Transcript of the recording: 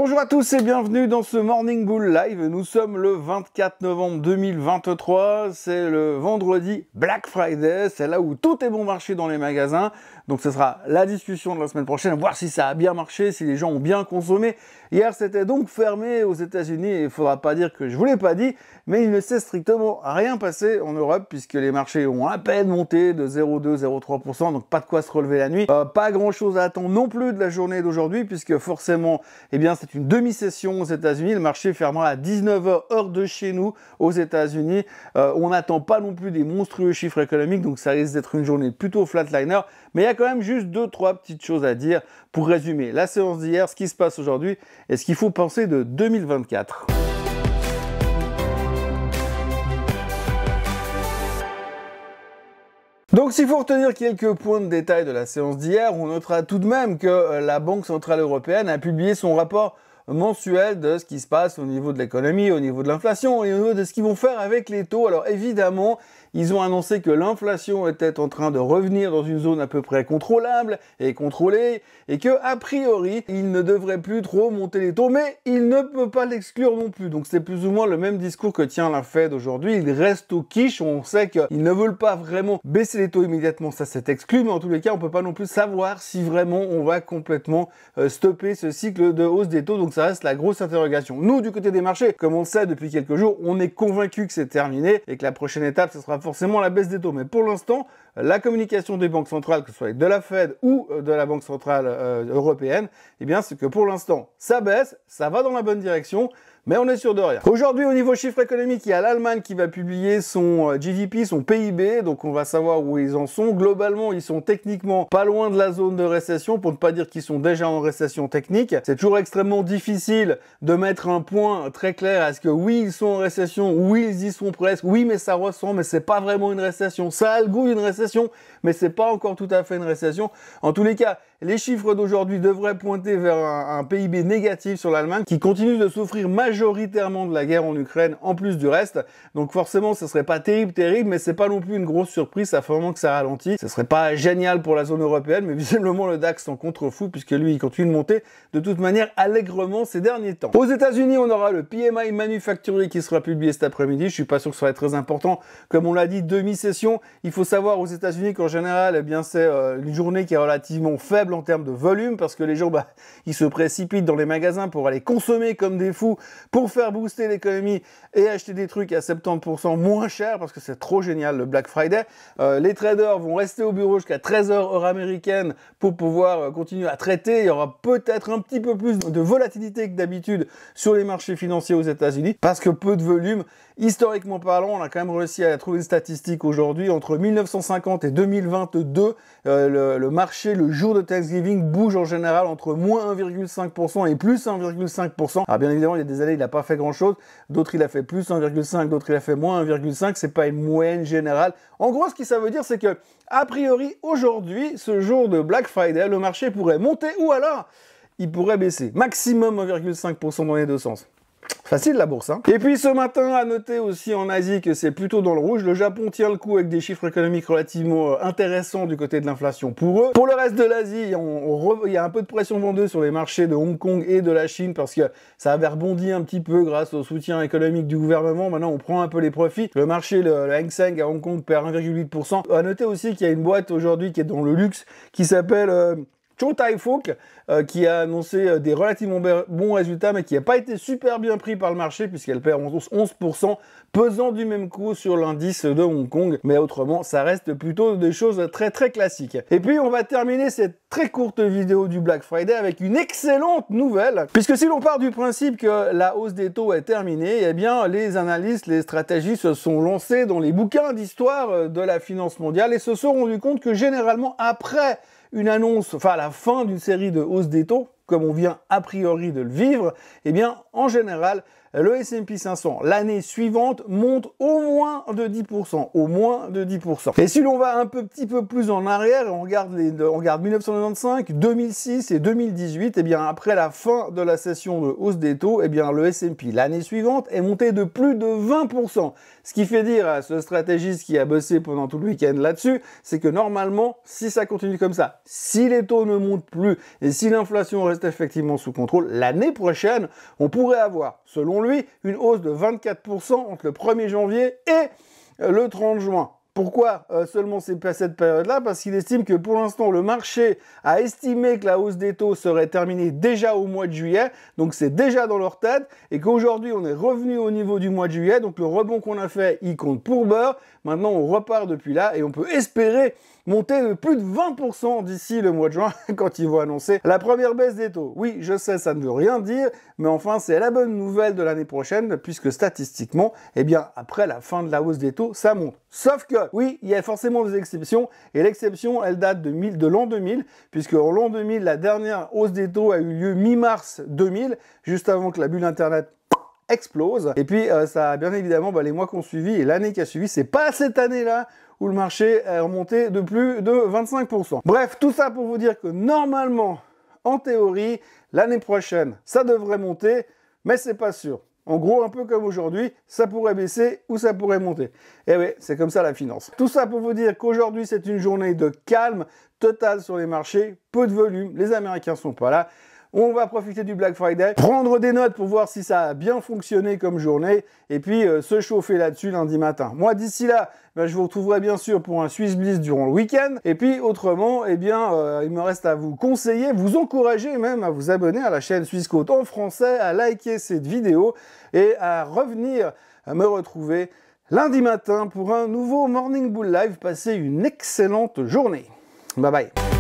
Bonjour à tous et bienvenue dans ce Morning Bull Live. Nous sommes le 24 novembre 2023, c'est le vendredi Black Friday, c'est là où tout est bon marché dans les magasins. Donc ce sera la discussion de la semaine prochaine, voir si ça a bien marché, si les gens ont bien consommé. Hier c'était donc fermé aux États-Unis et il ne faudra pas dire que je ne vous l'ai pas dit, mais il ne s'est strictement rien passé en Europe puisque les marchés ont à peine monté de 0,2-0,3%, donc pas de quoi se relever la nuit. Pas grand chose à attendre non plus de la journée d'aujourd'hui puisque forcément, eh bien, c'est une demi-session aux États-Unis. Le marché fermera à 19h heure de chez nous aux États-Unis. On n'attend pas non plus des monstrueux chiffres économiques, donc ça risque d'être une journée plutôt flatliner. Mais il y a quand même juste 2-3 petites choses à dire pour résumer la séance d'hier, ce qui se passe aujourd'hui et ce qu'il faut penser de 2024. Donc s'il faut retenir quelques points de détail de la séance d'hier, on notera tout de même que la Banque Centrale Européenne a publié son rapport mensuel de ce qui se passe au niveau de l'économie, au niveau de l'inflation et au niveau de ce qu'ils vont faire avec les taux. Alors évidemment, ils ont annoncé que l'inflation était en train de revenir dans une zone à peu près contrôlable et contrôlée et que, a priori, ils ne devraient plus trop monter les taux, mais ils ne peuvent pas l'exclure non plus. Donc c'est plus ou moins le même discours que tient la Fed aujourd'hui. Ils restent au quiche, on sait qu'ils ne veulent pas vraiment baisser les taux immédiatement, ça c'est exclu, mais en tous les cas, on peut pas non plus savoir si vraiment on va complètement stopper ce cycle de hausse des taux, donc ça reste la grosse interrogation. Nous, du côté des marchés, comme on le sait depuis quelques jours, on est convaincu que c'est terminé et que la prochaine étape, ce sera forcément la baisse des taux. Mais pour l'instant, la communication des banques centrales, que ce soit de la Fed ou de la Banque centrale européenne, eh bien, c'est que pour l'instant, ça baisse, ça va dans la bonne direction, mais on est sûr de rien. Aujourd'hui, au niveau chiffre économique, il y a l'Allemagne qui va publier son GDP, son PIB, donc on va savoir où ils en sont. Globalement, ils sont techniquement pas loin de la zone de récession, pour ne pas dire qu'ils sont déjà en récession technique. C'est toujours extrêmement difficile de mettre un point très clair à ce que oui, ils sont en récession, oui, ils y sont presque, oui, mais ça ressemble, mais c'est pas vraiment une récession. Ça a le goût d'une récession, mais c'est pas encore tout à fait une récession. En tous les cas, les chiffres d'aujourd'hui devraient pointer vers un PIB négatif sur l'Allemagne qui continue de souffrir majoritairement de la guerre en Ukraine en plus du reste. Donc forcément, ce serait pas terrible, mais c'est pas non plus une grosse surprise, ça fait vraiment que ça ralentit. Ce serait pas génial pour la zone européenne, mais visiblement le DAX s'en contrefout puisque lui, il continue de monter de toute manière allègrement ces derniers temps. Aux États-Unis, on aura le PMI manufacturier qui sera publié cet après-midi. Je suis pas sûr que ce soit très important. Comme on l'a dit, demi-session. Il faut savoir aux États-Unis qu'en général, eh bien, c'est une journée qui est relativement faible en termes de volume parce que les gens, ils se précipitent dans les magasins pour aller consommer comme des fous pour faire booster l'économie et acheter des trucs à 70% moins cher parce que c'est trop génial le Black Friday. Les traders vont rester au bureau jusqu'à 13h heure américaine pour pouvoir continuer à traiter. Il y aura peut-être un petit peu plus de volatilité que d'habitude sur les marchés financiers aux États-Unis parce que peu de volume. Historiquement parlant, on a quand même réussi à trouver une statistique aujourd'hui. Entre 1950 et 2022, le marché, le jour de Thanksgiving, bouge en général entre moins 1,5% et plus 1,5%. Alors bien évidemment, il y a des années, il n'a pas fait grand-chose. D'autres, il a fait plus 1,5, d'autres, il a fait moins 1,5. C'est pas une moyenne générale. En gros, ce que ça veut dire, c'est que, a priori, aujourd'hui, ce jour de Black Friday, le marché pourrait monter ou alors, il pourrait baisser. Maximum 1,5% dans les deux sens. Facile la bourse, hein. Et puis ce matin, à noter aussi en Asie que c'est plutôt dans le rouge. Le Japon tient le coup avec des chiffres économiques relativement intéressants du côté de l'inflation pour eux. Pour le reste de l'Asie, il y a un peu de pression vendeuse sur les marchés de Hong Kong et de la Chine parce que ça avait rebondi un petit peu grâce au soutien économique du gouvernement. Maintenant, on prend un peu les profits. Le marché, le Hang Seng à Hong Kong perd 1,8%. À noter aussi qu'il y a une boîte aujourd'hui qui est dans le luxe qui s'appelle Chow Tai Fook, qui a annoncé des relativement bons résultats, mais qui n'a pas été super bien pris par le marché, puisqu'elle perd 11%, pesant du même coup sur l'indice de Hong Kong. Mais autrement, ça reste plutôt des choses très très classiques. Et puis, on va terminer cette très courte vidéo du Black Friday avec une excellente nouvelle, puisque si l'on part du principe que la hausse des taux est terminée, eh bien, les analystes, les stratégistes se sont lancés dans les bouquins d'histoire de la finance mondiale et se sont rendus compte que généralement, après une annonce, enfin à la fin d'une série de hausses des taux, comme on vient a priori de le vivre, eh bien, en général, le S&P 500 l'année suivante monte au moins de 10%, au moins de 10%. Et si l'on va un petit peu plus en arrière, on regarde 1995, 2006 et 2018, eh bien après la fin de la session de hausse des taux, eh bien le S&P l'année suivante est monté de plus de 20%. Ce qui fait dire à ce stratégiste qui a bossé pendant tout le week-end là-dessus, c'est que normalement, si ça continue comme ça, si les taux ne montent plus et si l'inflation reste effectivement sous contrôle, l'année prochaine, on pourrait avoir, selon lui, une hausse de 24% entre le 1er janvier et le 30 juin. Pourquoi seulement cette période-là? Parce qu'il estime que pour l'instant, le marché a estimé que la hausse des taux serait terminée déjà au mois de juillet, donc c'est déjà dans leur tête, et qu'aujourd'hui, on est revenu au niveau du mois de juillet, donc le rebond qu'on a fait, il compte pour beurre. Maintenant, on repart depuis là, et on peut espérer monter de plus de 20% d'ici le mois de juin, quand ils vont annoncer la première baisse des taux. Oui, je sais, ça ne veut rien dire, mais enfin, c'est la bonne nouvelle de l'année prochaine, puisque statistiquement, eh bien, après la fin de la hausse des taux, ça monte. Sauf que, oui, il y a forcément des exceptions, et l'exception, elle date de l'an 2000, puisque en l'an 2000, la dernière hausse des taux a eu lieu mi-mars 2000, juste avant que la bulle Internet explose. Et puis, ça a bien évidemment, les mois qui ont suivi, et l'année qui a suivi, c'est pas cette année-là où le marché est remonté de plus de 25%. Bref, tout ça pour vous dire que normalement, en théorie, l'année prochaine, ça devrait monter, mais c'est pas sûr. En gros, un peu comme aujourd'hui, ça pourrait baisser ou ça pourrait monter. Et oui, c'est comme ça la finance. Tout ça pour vous dire qu'aujourd'hui, c'est une journée de calme total sur les marchés, peu de volume, les Américains sont pas là. On va profiter du Black Friday, prendre des notes pour voir si ça a bien fonctionné comme journée, et puis se chauffer là-dessus lundi matin. Moi, d'ici là, je vous retrouverai bien sûr pour un Swiss Bliss durant le week-end, et puis autrement, eh bien, il me reste à vous conseiller, vous encourager même à vous abonner à la chaîne Swissquote en français, à liker cette vidéo, et à revenir à me retrouver lundi matin pour un nouveau Morning Bull Live. Passez une excellente journée. Bye bye.